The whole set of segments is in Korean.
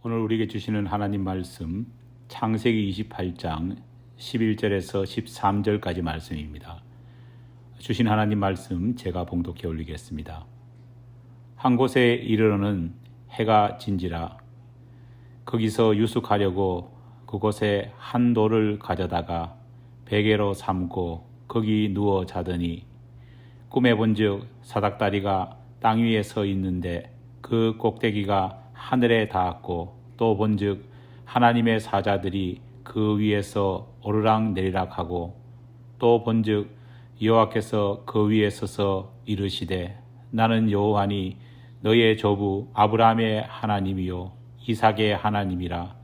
오늘 우리에게 주시는 하나님 말씀 창세기 28장 11절에서 13절까지 말씀입니다. 주신 하나님 말씀 제가 봉독해 올리겠습니다. 한 곳에 이르러는 해가 진지라 거기서 유숙하려고 그곳에 한 돌을 가져다가 베개로 삼고 거기 누워 자더니 꿈에 본즉 사닥다리가 땅 위에 서 있는데 그 꼭대기가 하늘에 닿았고 또 본즉 하나님의 사자들이 그 위에서 오르락 내리락 하고 또 본즉 여호와께서 그 위에 서서 이르시되 나는 여호와니 너의 조부 아브라함의 하나님이요 이삭의 하나님이라.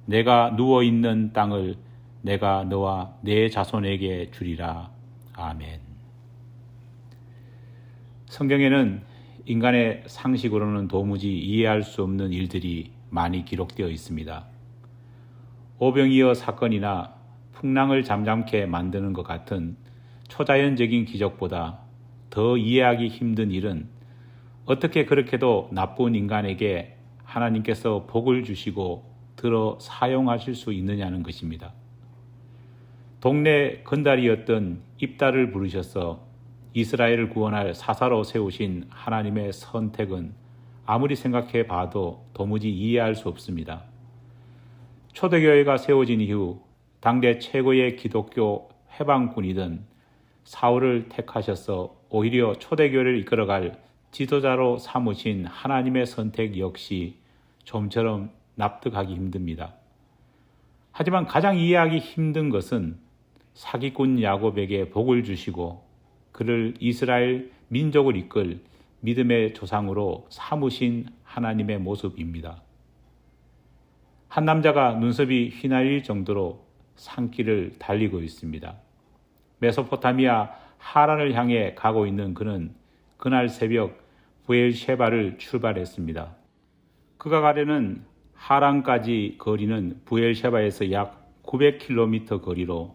내가 누워있는 땅을 내가 너와 내 자손에게 주리라. 아멘. 성경에는 인간의 상식으로는 도무지 이해할 수 없는 일들이 많이 기록되어 있습니다. 오병이어 사건이나 풍랑을 잠잠케 만드는 것 같은 초자연적인 기적보다 더 이해하기 힘든 일은 어떻게 그렇게도 나쁜 인간에게 하나님께서 복을 주시고 들어 사용하실 수 있느냐는 것입니다. 동네 건달이었던 입다를 부르셔서 이스라엘을 구원할 사사로 세우신 하나님의 선택은 아무리 생각해 봐도 도무지 이해할 수 없습니다. 초대교회가 세워진 이후 당대 최고의 기독교 해방군이던 사울을 택하셔서 오히려 초대교회를 이끌어갈 지도자로 삼으신 하나님의 선택 역시 좀처럼 납득하기 힘듭니다. 하지만 가장 이해하기 힘든 것은 사기꾼 야곱에게 복을 주시고 그를 이스라엘 민족을 이끌 믿음의 조상으로 삼으신 하나님의 모습입니다. 한 남자가 눈썹이 휘날릴 정도로 산길을 달리고 있습니다. 메소포타미아 하란을 향해 가고 있는 그는 그날 새벽 부엘셰바를 출발했습니다. 그가 가려는 하란까지 거리는 부엘셰바에서 약 900km 거리로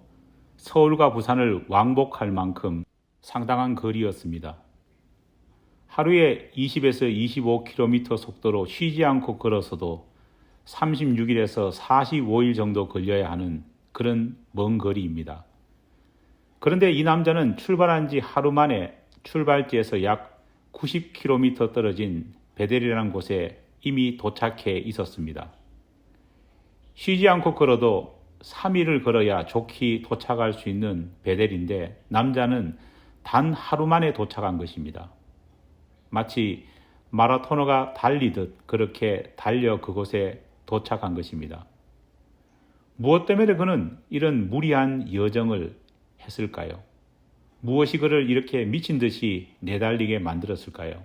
서울과 부산을 왕복할 만큼 상당한 거리였습니다. 하루에 20에서 25km 속도로 쉬지 않고 걸어서도 36일에서 45일 정도 걸려야 하는 그런 먼 거리입니다. 그런데 이 남자는 출발한 지 하루 만에 출발지에서 약 90km 떨어진 베델이라는 곳에 이미 도착해 있었습니다. 쉬지 않고 걸어도 3일을 걸어야 좋게 도착할 수 있는 베델인데 남자는 단 하루 만에 도착한 것입니다. 마치 마라토너가 달리듯 그렇게 달려 그곳에 도착한 것입니다. 무엇 때문에 그는 이런 무리한 여정을 했을까요? 무엇이 그를 이렇게 미친 듯이 내달리게 만들었을까요?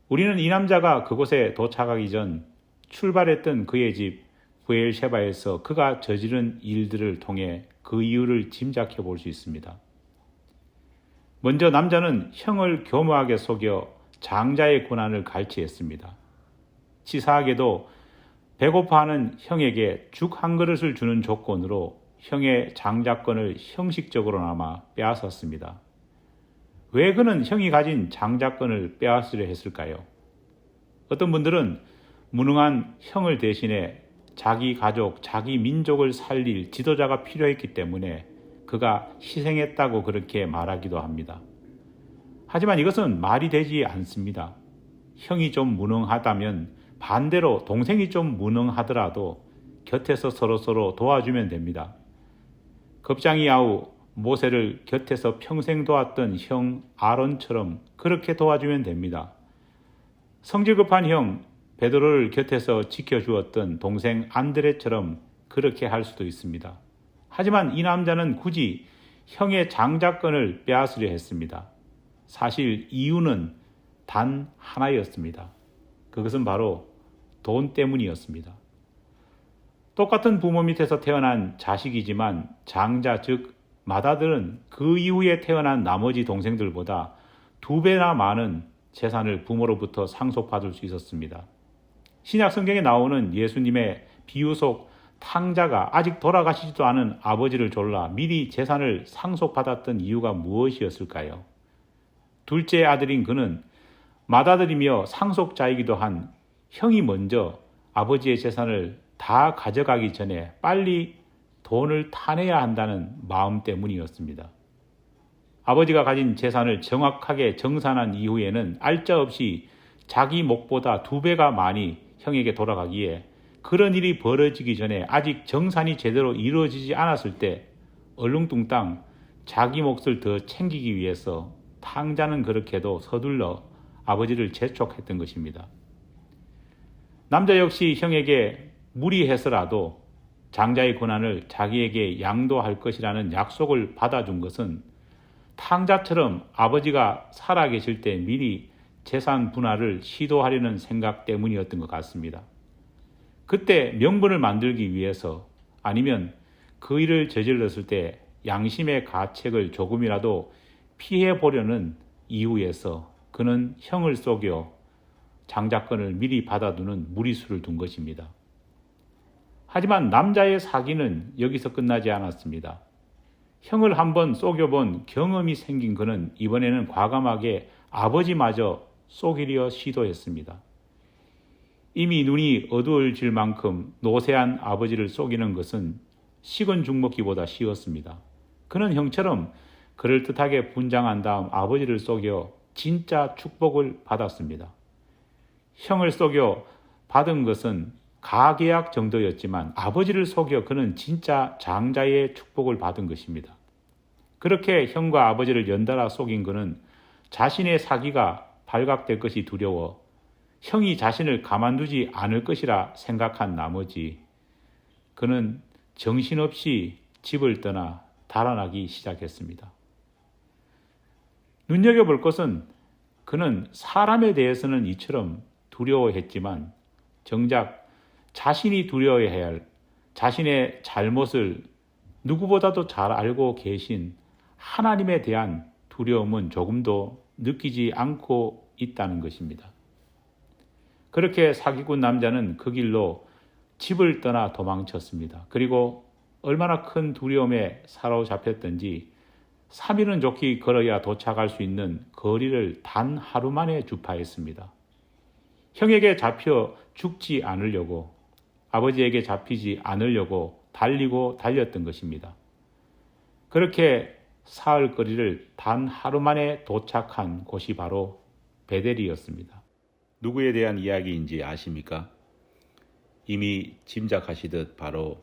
우리는 이 남자가 그곳에 도착하기 전 출발했던 그의 집 부엘셰바에서 그가 저지른 일들을 통해 그 이유를 짐작해 볼 수 있습니다. 먼저 남자는 형을 교묘하게 속여 장자의 고난을 갈취했습니다. 치사하게도 배고파하는 형에게 죽 한 그릇을 주는 조건으로 형의 장자권을 형식적으로나마 빼앗았습니다. 왜 그는 형이 가진 장자권을 빼앗으려 했을까요? 어떤 분들은 무능한 형을 대신해 자기 가족, 자기 민족을 살릴 지도자가 필요했기 때문에 그가 희생했다고 그렇게 말하기도 합니다. 하지만 이것은 말이 되지 않습니다. 형이 좀 무능하다면 반대로 동생이 좀 무능하더라도 곁에서 서로 도와주면 됩니다. 겁장이 아우 모세를 곁에서 평생 도왔던 형 아론처럼 그렇게 도와주면 됩니다. 성질 급한 형 베드로를 곁에서 지켜주었던 동생 안드레처럼 그렇게 할 수도 있습니다. 하지만 이 남자는 굳이 형의 장자권을 빼앗으려 했습니다. 사실 이유는 단 하나였습니다. 그것은 바로 돈 때문이었습니다. 똑같은 부모 밑에서 태어난 자식이지만 장자 즉 맏아들은 그 이후에 태어난 나머지 동생들보다 2배나 많은 재산을 부모로부터 상속받을 수 있었습니다. 신약 성경에 나오는 예수님의 비유 속 탕자가 아직 돌아가시지도 않은 아버지를 졸라 미리 재산을 상속받았던 이유가 무엇이었을까요? 둘째 아들인 그는 맏아들이며 상속자이기도 한 형이 먼저 아버지의 재산을 다 가져가기 전에 빨리 돈을 타내야 한다는 마음 때문이었습니다. 아버지가 가진 재산을 정확하게 정산한 이후에는 알짜없이 자기 몫보다 2배가 많이 형에게 돌아가기에 그런 일이 벌어지기 전에 아직 정산이 제대로 이루어지지 않았을 때 얼렁뚱땅 자기 몫을 더 챙기기 위해서 탕자는 그렇게도 서둘러 아버지를 재촉했던 것입니다. 남자 역시 형에게 무리해서라도 장자의 권한을 자기에게 양도할 것이라는 약속을 받아준 것은 탕자처럼 아버지가 살아계실 때 미리 재산 분할을 시도하려는 생각 때문이었던 것 같습니다. 그때 명분을 만들기 위해서 아니면 그 일을 저질렀을 때 양심의 가책을 조금이라도 피해보려는 이유에서 그는 형을 속여 장자권을 미리 받아두는 무리수를 둔 것입니다. 하지만 남자의 사기는 여기서 끝나지 않았습니다. 형을 한번 속여본 경험이 생긴 그는 이번에는 과감하게 아버지마저 속이려 시도했습니다. 이미 눈이 어두워질 만큼 노쇠한 아버지를 속이는 것은 식은 죽 먹기보다 쉬웠습니다. 그는 형처럼 그럴듯하게 분장한 다음 아버지를 속여 진짜 축복을 받았습니다. 형을 속여 받은 것은 가계약 정도였지만 아버지를 속여 그는 진짜 장자의 축복을 받은 것입니다. 그렇게 형과 아버지를 연달아 속인 그는 자신의 사기가 발각될 것이 두려워 형이 자신을 가만두지 않을 것이라 생각한 나머지 그는 정신없이 집을 떠나 달아나기 시작했습니다. 눈여겨볼 것은 그는 사람에 대해서는 이처럼 두려워했지만 정작 자신이 두려워해야 할 자신의 잘못을 누구보다도 잘 알고 계신 하나님에 대한 두려움은 조금도 느끼지 않고 있다는 것입니다. 그렇게 사기꾼 남자는 그 길로 집을 떠나 도망쳤습니다. 그리고 얼마나 큰 두려움에 사로잡혔던지 3일은 좋게 걸어야 도착할 수 있는 거리를 단 하루 만에 주파했습니다. 형에게 잡혀 죽지 않으려고 아버지에게 잡히지 않으려고 달리고 달렸던 것입니다. 그렇게 사흘 거리를 단 하루 만에 도착한 곳이 바로 베델이었습니다. 누구에 대한 이야기인지 아십니까? 이미 짐작하시듯 바로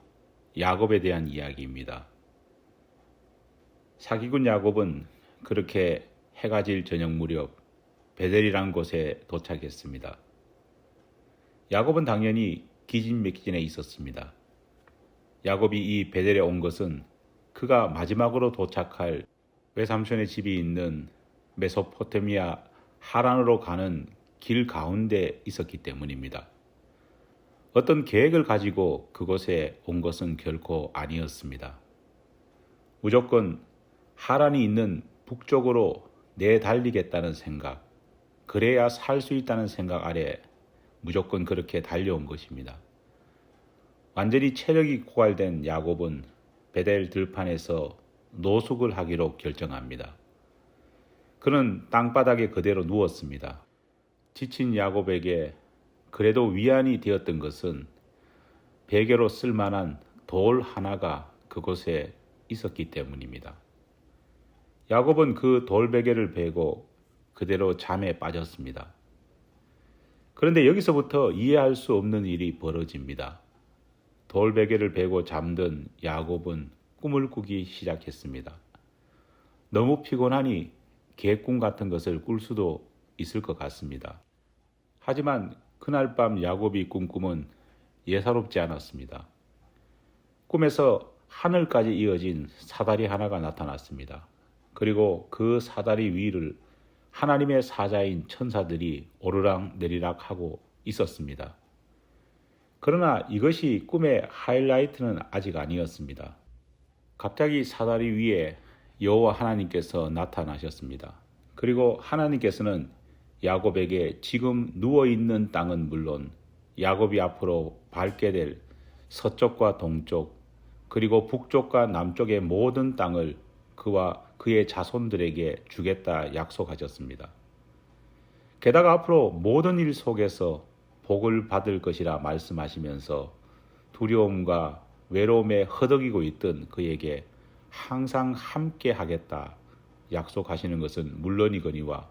야곱에 대한 이야기입니다. 사기꾼 야곱은 그렇게 해가 질 저녁 무렵 베델이란 곳에 도착했습니다. 야곱은 당연히 기진맥진에 있었습니다. 야곱이 이 베델에 온 것은 그가 마지막으로 도착할 외삼촌의 집이 있는 메소포타미아 하란으로 가는 길 가운데 있었기 때문입니다. 어떤 계획을 가지고 그곳에 온 것은 결코 아니었습니다. 무조건 하란이 있는 북쪽으로 내달리겠다는 생각, 그래야 살 수 있다는 생각 아래 무조건 그렇게 달려온 것입니다. 완전히 체력이 고갈된 야곱은 베델 들판에서 노숙을 하기로 결정합니다. 그는 땅바닥에 그대로 누웠습니다. 지친 야곱에게 그래도 위안이 되었던 것은 베개로 쓸만한 돌 하나가 그곳에 있었기 때문입니다. 야곱은 그 돌베개를 베고 그대로 잠에 빠졌습니다. 그런데 여기서부터 이해할 수 없는 일이 벌어집니다. 돌베개를 베고 잠든 야곱은 꿈을 꾸기 시작했습니다. 너무 피곤하니 개꿈 같은 것을 꿀 수도 있을 것 같습니다. 하지만 그날 밤 야곱이 꾼 꿈은 예사롭지 않았습니다. 꿈에서 하늘까지 이어진 사다리 하나가 나타났습니다. 그리고 그 사다리 위를 하나님의 사자인 천사들이 오르락 내리락 하고 있었습니다. 그러나 이것이 꿈의 하이라이트는 아직 아니었습니다. 갑자기 사다리 위에 여호와 하나님께서 나타나셨습니다. 그리고 하나님께서는 야곱에게 지금 누워있는 땅은 물론 야곱이 앞으로 밟게 될 서쪽과 동쪽 그리고 북쪽과 남쪽의 모든 땅을 그와 그의 자손들에게 주겠다 약속하셨습니다. 게다가 앞으로 모든 일 속에서 복을 받을 것이라 말씀하시면서 두려움과 외로움에 허덕이고 있던 그에게 항상 함께 하겠다 약속하시는 것은 물론이거니와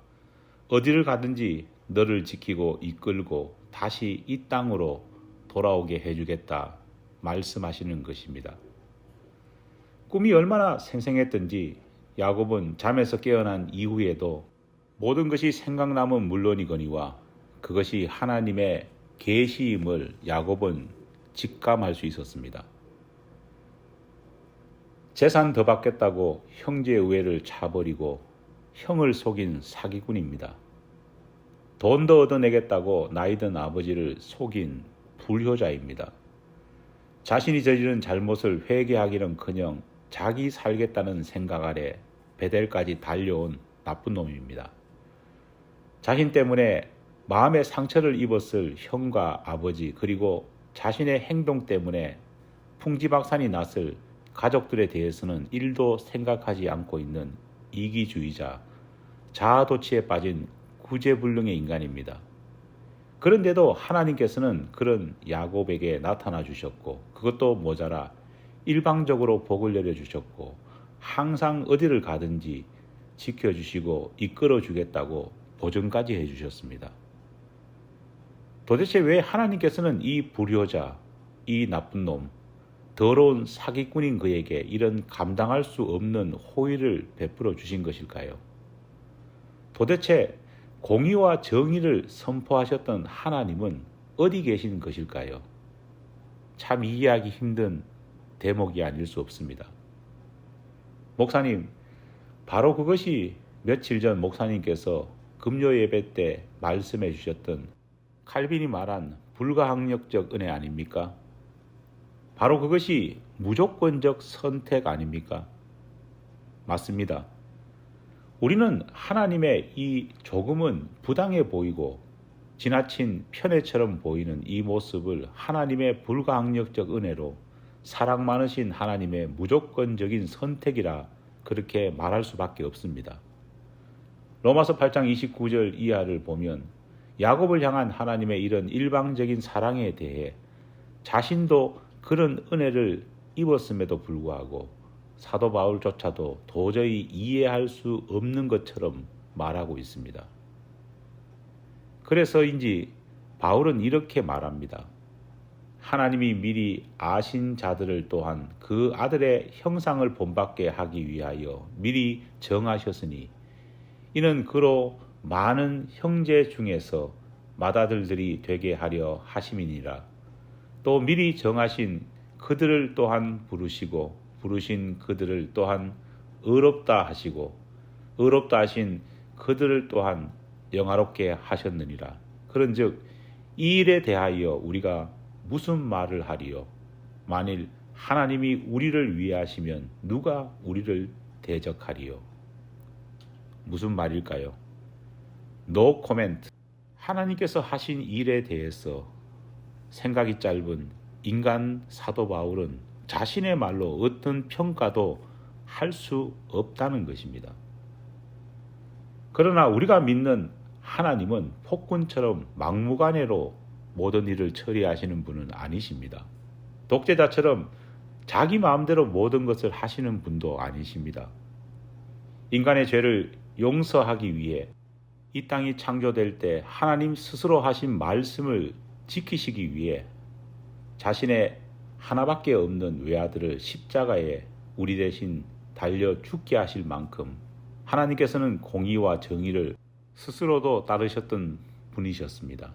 어디를 가든지 너를 지키고 이끌고 다시 이 땅으로 돌아오게 해주겠다 말씀하시는 것입니다. 꿈이 얼마나 생생했던지 야곱은 잠에서 깨어난 이후에도 모든 것이 생각나면 물론이거니와 그것이 하나님의 계시임을 야곱은 직감할 수 있었습니다. 재산 더 받겠다고 형제의 우애를 차버리고 형을 속인 사기꾼입니다. 돈 더 얻어내겠다고 나이든 아버지를 속인 불효자입니다. 자신이 저지른 잘못을 회개하기는커녕 자기 살겠다는 생각 아래 베델까지 달려온 나쁜 놈입니다. 자신 때문에 마음의 상처를 입었을 형과 아버지 그리고 자신의 행동 때문에 풍지박산이 났을 가족들에 대해서는 1도 생각하지 않고 있는 이기주의자, 자아도취에 빠진 구제불능의 인간입니다. 그런데도 하나님께서는 그런 야곱에게 나타나 주셨고 그것도 모자라 일방적으로 복을 내려주셨고 항상 어디를 가든지 지켜주시고 이끌어주겠다고 보증까지 해주셨습니다. 도대체 왜 하나님께서는 이 불효자, 이 나쁜 놈, 더러운 사기꾼인 그에게 이런 감당할 수 없는 호의를 베풀어 주신 것일까요? 도대체 공의와 정의를 선포하셨던 하나님은 어디 계신 것일까요? 참 이해하기 힘든 대목이 아닐 수 없습니다. 목사님, 바로 그것이 며칠 전 목사님께서 금요 예배 때 말씀해 주셨던 칼빈이 말한 불가항력적 은혜 아닙니까? 바로 그것이 무조건적 선택 아닙니까? 맞습니다. 우리는 하나님의 이 조금은 부당해 보이고 지나친 편애처럼 보이는 이 모습을 하나님의 불가항력적 은혜로 사랑 많으신 하나님의 무조건적인 선택이라 그렇게 말할 수밖에 없습니다. 로마서 8장 29절 이하를 보면 야곱을 향한 하나님의 이런 일방적인 사랑에 대해 자신도 그런 은혜를 입었음에도 불구하고 사도 바울조차도 도저히 이해할 수 없는 것처럼 말하고 있습니다. 그래서인지 바울은 이렇게 말합니다. 하나님이 미리 아신 자들을 또한 그 아들의 형상을 본받게 하기 위하여 미리 정하셨으니 이는 그로 많은 형제 중에서 맏아들들이 되게 하려 하심이니라. 또 미리 정하신 그들을 또한 부르시고 부르신 그들을 또한 의롭다 하시고 의롭다 하신 그들을 또한 영화롭게 하셨느니라. 그런즉 이 일에 대하여 우리가 무슨 말을 하리요? 만일 하나님이 우리를 위하시면 누가 우리를 대적하리요? 무슨 말일까요? No comment. 하나님께서 하신 일에 대해서 생각이 짧은 인간 사도 바울은 자신의 말로 어떤 평가도 할 수 없다는 것입니다. 그러나 우리가 믿는 하나님은 폭군처럼 막무가내로 모든 일을 처리하시는 분은 아니십니다. 독재자처럼 자기 마음대로 모든 것을 하시는 분도 아니십니다. 인간의 죄를 용서하기 위해 이 땅이 창조될 때 하나님 스스로 하신 말씀을 지키시기 위해 자신의 하나밖에 없는 외아들을 십자가에 우리 대신 달려 죽게 하실 만큼 하나님께서는 공의와 정의를 스스로도 따르셨던 분이셨습니다.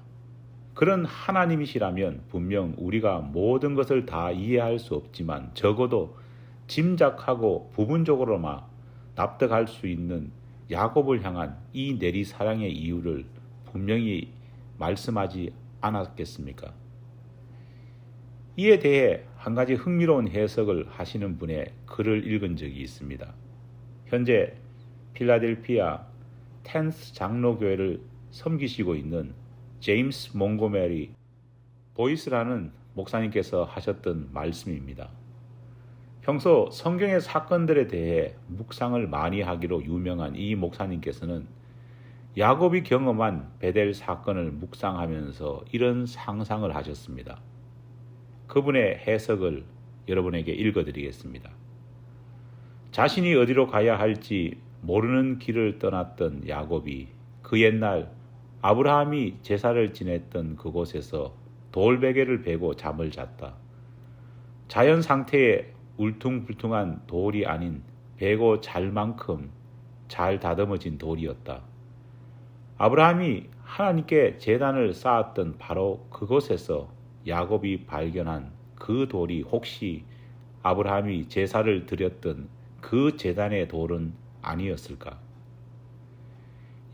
그런 하나님이시라면 분명 우리가 모든 것을 다 이해할 수 없지만 적어도 짐작하고 부분적으로만 납득할 수 있는 야곱을 향한 이 내리사랑의 이유를 분명히 말씀하지 않았겠습니까? 이에 대해 한 가지 흥미로운 해석을 하시는 분의 글을 읽은 적이 있습니다. 현재 필라델피아 텐스 장로교회를 섬기시고 있는 제임스 몽고메리 보이스라는 목사님께서 하셨던 말씀입니다. 평소 성경의 사건들에 대해 묵상을 많이 하기로 유명한 이 목사님께서는 야곱이 경험한 베델 사건을 묵상하면서 이런 상상을 하셨습니다. 그분의 해석을 여러분에게 읽어드리겠습니다. 자신이 어디로 가야 할지 모르는 길을 떠났던 야곱이 그 옛날 아브라함이 제사를 지냈던 그곳에서 돌베개를 베고 잠을 잤다. 자연 상태의 울퉁불퉁한 돌이 아닌 베고 잘 만큼 잘 다듬어진 돌이었다. 아브라함이 하나님께 제단을 쌓았던 바로 그곳에서 야곱이 발견한 그 돌이 혹시 아브라함이 제사를 드렸던 그 제단의 돌은 아니었을까?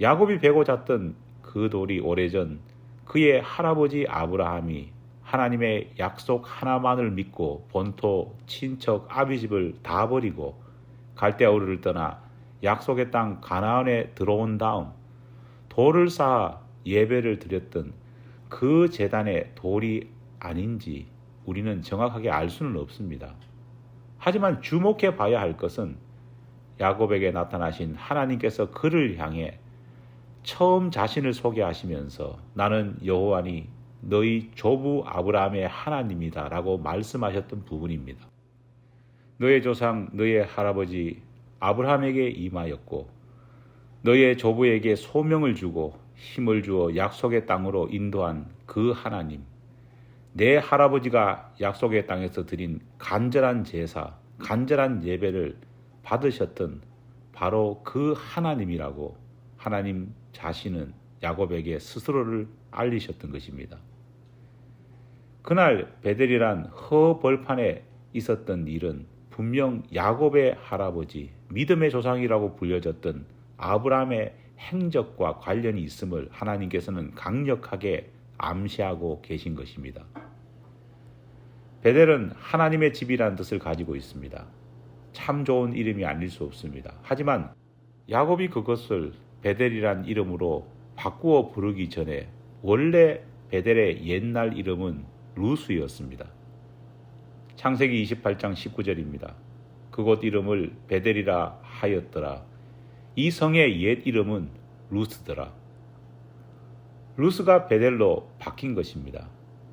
야곱이 베고 잤던 그 돌이 오래전 그의 할아버지 아브라함이 하나님의 약속 하나만을 믿고 본토 친척 아비집을 다 버리고 갈대아우르를 떠나 약속의 땅 가나안에 들어온 다음 돌을 쌓아 예배를 드렸던 그 제단의 돌이 아닌지 우리는 정확하게 알 수는 없습니다. 하지만 주목해 봐야 할 것은 야곱에게 나타나신 하나님께서 그를 향해 처음 자신을 소개하시면서 나는 여호와니 너희 조부 아브라함의 하나님이다 라고 말씀하셨던 부분입니다. 너의 조상 너의 할아버지 아브라함에게 임하였고 너의 조부에게 소명을 주고 힘을 주어 약속의 땅으로 인도한 그 하나님, 내 할아버지가 약속의 땅에서 드린 간절한 제사, 간절한 예배를 받으셨던 바로 그 하나님이라고 하나님 자신은 야곱에게 스스로를 알리셨던 것입니다. 그날 베델이란 허벌판에 있었던 일은 분명 야곱의 할아버지, 믿음의 조상이라고 불려졌던 아브라함의 행적과 관련이 있음을 하나님께서는 강력하게 암시하고 계신 것입니다. 베델은 하나님의 집이라는 뜻을 가지고 있습니다. 참 좋은 이름이 아닐 수 없습니다. 하지만 야곱이 그것을 베델이란 이름으로 바꾸어 부르기 전에 원래 베델의 옛날 이름은 루스였습니다. 창세기 28장 19절입니다. 그곳 이름을 베델이라 하였더라. 이 성의 옛 이름은 루스더라. 루스가 베델로 바뀐 것입니다.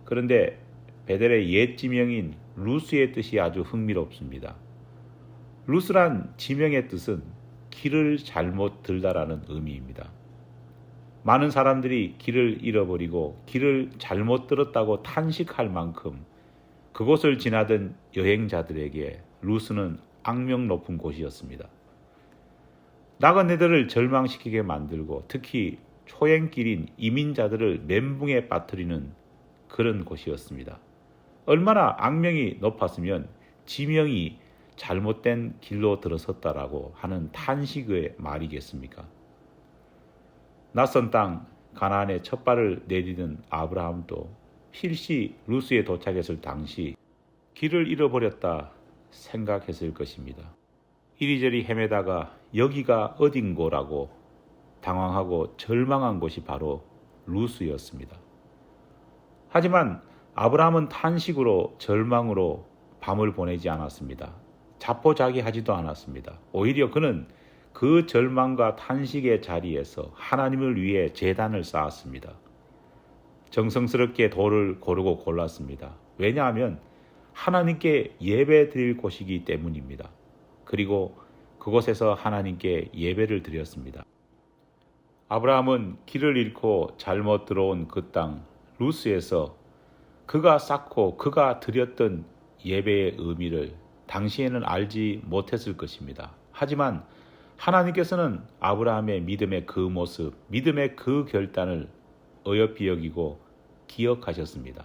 그런데 베델의 옛 지명인 루스의 뜻이 아주 흥미롭습니다. 루스란 지명의 뜻은 길을 잘못 들다라는 의미입니다. 많은 사람들이 길을 잃어버리고 길을 잘못 들었다고 탄식할 만큼 그곳을 지나던 여행자들에게 루스는 악명 높은 곳이었습니다. 나그네들을 절망시키게 만들고 특히 초행길인 이민자들을 멘붕에 빠뜨리는 그런 곳이었습니다. 얼마나 악명이 높았으면 지명이 잘못된 길로 들어섰다라고 하는 탄식의 말이겠습니까? 낯선 땅 가나안에 첫 발을 내디딘 아브라함도 필시 루스에 도착했을 당시 길을 잃어버렸다 생각했을 것입니다. 이리저리 헤매다가 여기가 어딘고라고 당황하고 절망한 곳이 바로 루스였습니다. 하지만 아브라함은 탄식으로 절망으로 밤을 보내지 않았습니다. 자포자기하지도 않았습니다. 오히려 그는 그 절망과 탄식의 자리에서 하나님을 위해 제단을 쌓았습니다. 정성스럽게 돌을 고르고 골랐습니다. 왜냐하면 하나님께 예배 드릴 곳이기 때문입니다. 그리고 그곳에서 하나님께 예배를 드렸습니다. 아브라함은 길을 잃고 잘못 들어온 그 땅 루스에서 그가 쌓고 그가 드렸던 예배의 의미를 당시에는 알지 못했을 것입니다. 하지만 하나님께서는 아브라함의 믿음의 그 모습, 믿음의 그 결단을 어여삐 여기고 기억하셨습니다.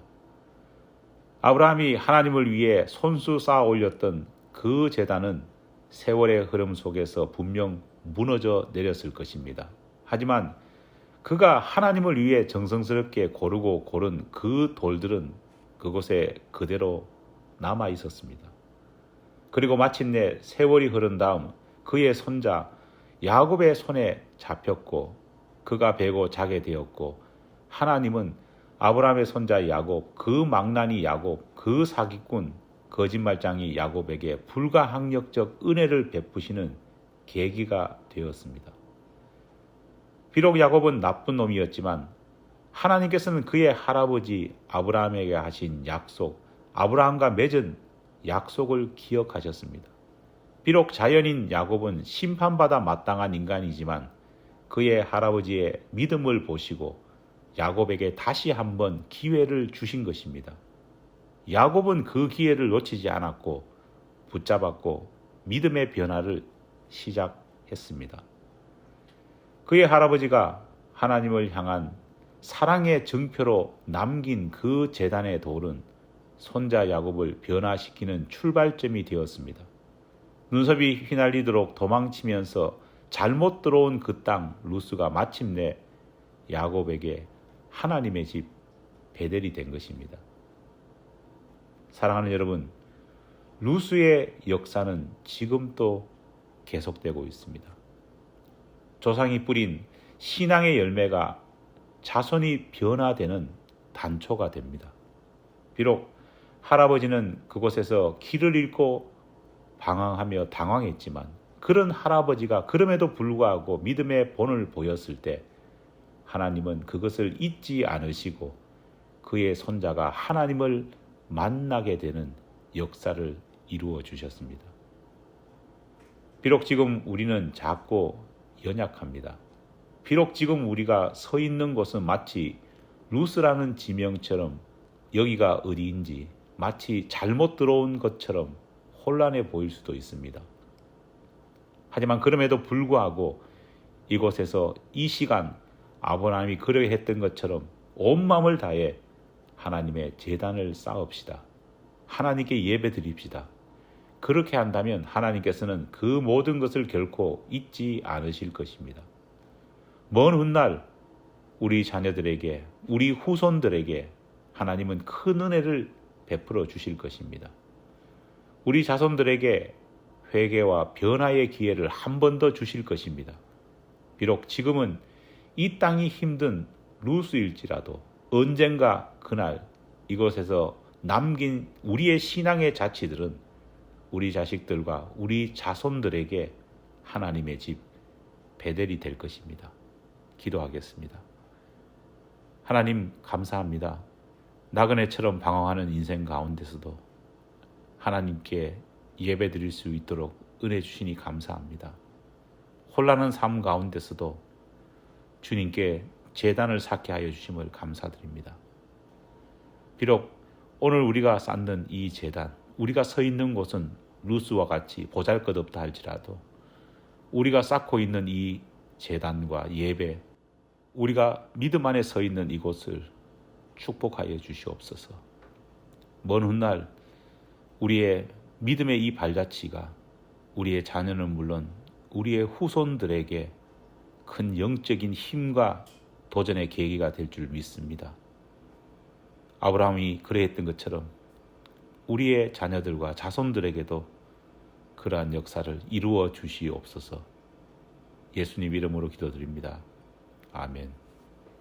아브라함이 하나님을 위해 손수 쌓아 올렸던 그 제단은 세월의 흐름 속에서 분명 무너져 내렸을 것입니다. 하지만 그가 하나님을 위해 정성스럽게 고르고 고른 그 돌들은 그곳에 그대로 남아 있었습니다. 그리고 마침내 세월이 흐른 다음 그의 손자 야곱의 손에 잡혔고 그가 베고 자게 되었고 하나님은 아브라함의 손자 야곱, 그 망나니 야곱, 그 사기꾼 거짓말장이 야곱에게 불가항력적 은혜를 베푸시는 계기가 되었습니다. 비록 야곱은 나쁜 놈이었지만 하나님께서는 그의 할아버지 아브라함에게 하신 약속, 아브라함과 맺은 약속을 기억하셨습니다. 비록 자연인 야곱은 심판받아 마땅한 인간이지만 그의 할아버지의 믿음을 보시고 야곱에게 다시 한번 기회를 주신 것입니다. 야곱은 그 기회를 놓치지 않았고 붙잡았고 믿음의 변화를 시작했습니다. 그의 할아버지가 하나님을 향한 사랑의 증표로 남긴 그 제단의 돌은 손자 야곱을 변화시키는 출발점이 되었습니다. 눈썹이 휘날리도록 도망치면서 잘못 들어온 그 땅 루스가 마침내 야곱에게 하나님의 집 베델이 된 것입니다. 사랑하는 여러분, 루스의 역사는 지금도 계속되고 있습니다. 조상이 뿌린 신앙의 열매가 자손이 변화되는 단초가 됩니다. 비록 할아버지는 그곳에서 길을 잃고 방황하며 당황했지만 그런 할아버지가 그럼에도 불구하고 믿음의 본을 보였을 때 하나님은 그것을 잊지 않으시고 그의 손자가 하나님을 만나게 되는 역사를 이루어 주셨습니다. 비록 지금 우리는 작고 연약합니다. 비록 지금 우리가 서 있는 곳은 마치 루스라는 지명처럼 여기가 어디인지 마치 잘못 들어온 것처럼 혼란해 보일 수도 있습니다. 하지만 그럼에도 불구하고 이곳에서 이 시간 아브라함이 그러했던 것처럼 온 마음을 다해 하나님의 제단을 쌓읍시다. 하나님께 예배 드립시다. 그렇게 한다면 하나님께서는 그 모든 것을 결코 잊지 않으실 것입니다. 먼 훗날 우리 자녀들에게, 우리 후손들에게 하나님은 큰 은혜를 베풀어 주실 것입니다. 우리 자손들에게 회개와 변화의 기회를 한 번 더 주실 것입니다. 비록 지금은 이 땅이 힘든 루스일지라도 언젠가 그날 이곳에서 남긴 우리의 신앙의 자취들은 우리 자식들과 우리 자손들에게 하나님의 집 베델이 될 것입니다. 기도하겠습니다. 하나님 감사합니다. 나그네처럼 방황하는 인생 가운데서도 하나님께 예배 드릴 수 있도록 은혜 주시니 감사합니다. 혼란한 삶 가운데서도 주님께 제단을 쌓게 하여 주심을 감사드립니다. 비록 오늘 우리가 쌓는 이 제단, 우리가 서 있는 곳은 루스와 같이 보잘것없다 할지라도 우리가 쌓고 있는 이 제단과 예배, 우리가 믿음 안에 서 있는 이곳을 축복하여 주시옵소서. 먼 훗날 우리의 믿음의 이 발자취가 우리의 자녀는 물론 우리의 후손들에게 큰 영적인 힘과 도전의 계기가 될 줄 믿습니다. 아브라함이 그러했던 것처럼 우리의 자녀들과 자손들에게도 그러한 역사를 이루어 주시옵소서. 예수님 이름으로 기도드립니다. 아멘.